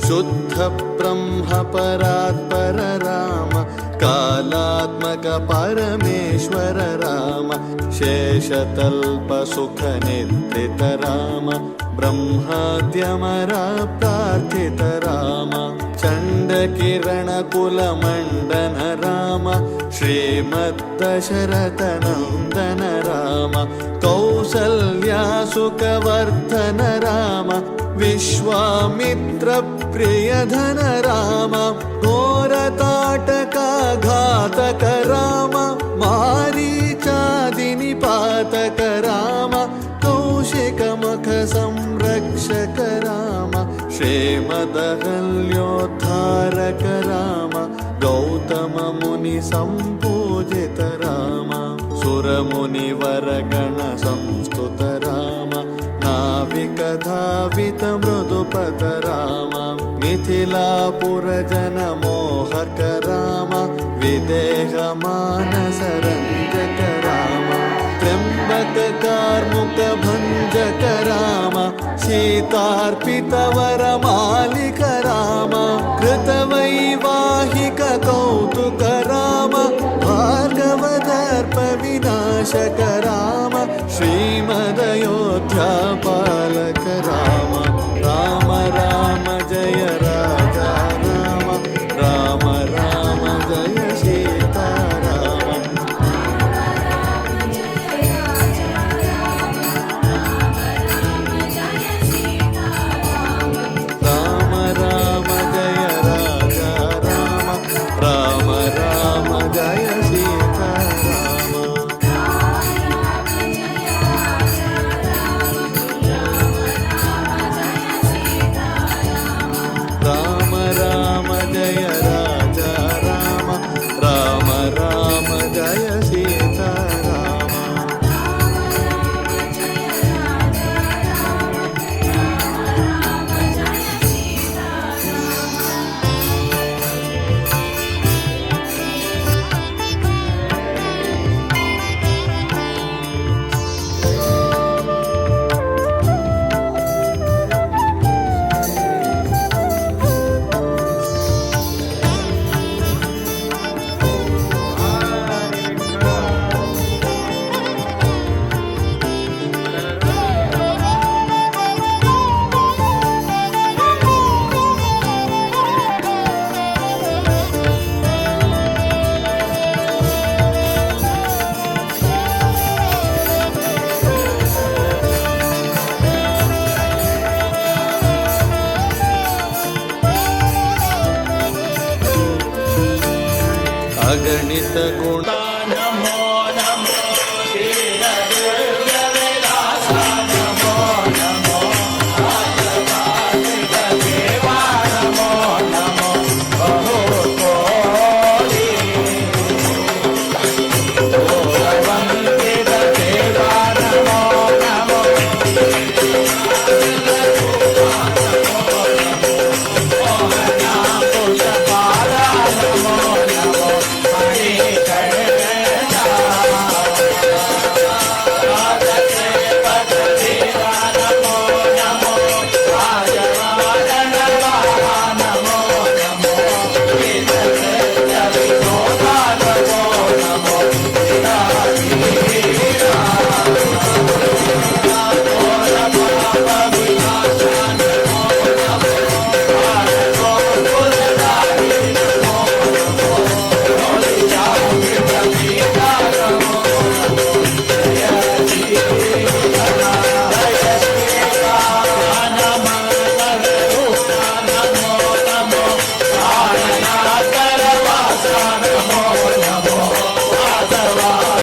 शुद्ध ब्रह्म परात्पर राम कालात्मक परमेश्वर राम शेषतल्प सुख निद्रित राम ब्रह्माद्यमरा प्रार्थित राम चण्डकिरण कुलमण्डन राम श्रीमद्दशरथनन्दन राम कौसल्या सुखवर्धन राम विश्वामित्र प्रियधन राम घोरताटकाघातक राम मारीचादिनिपातक राम कौशिकमुख संरक्षक राम श्रीमदहल्योद्धारक राम गौतम मुनि संपूजित राम सुरमुनिवरगण संस्तुत राम नाविकधावित मृदुपद राम मिथिलापुरजन मोहक राम विदेह मानस रञ्जक राम त्र्यम्बक कार्मुक भञ्जक राम सीतार्पित वरमालिक राम कृतवैवाहिक कौतुक राम भार्गवदर्प विनाशक राम श्रीमदयोध्या पालक राम राम राम जय राजा राम राम राम जय सीता राम राम राम जय राजा राम राम राम जय सीता राम राम राम जय राजा राम राम राम जय सीता राम अगणित गुण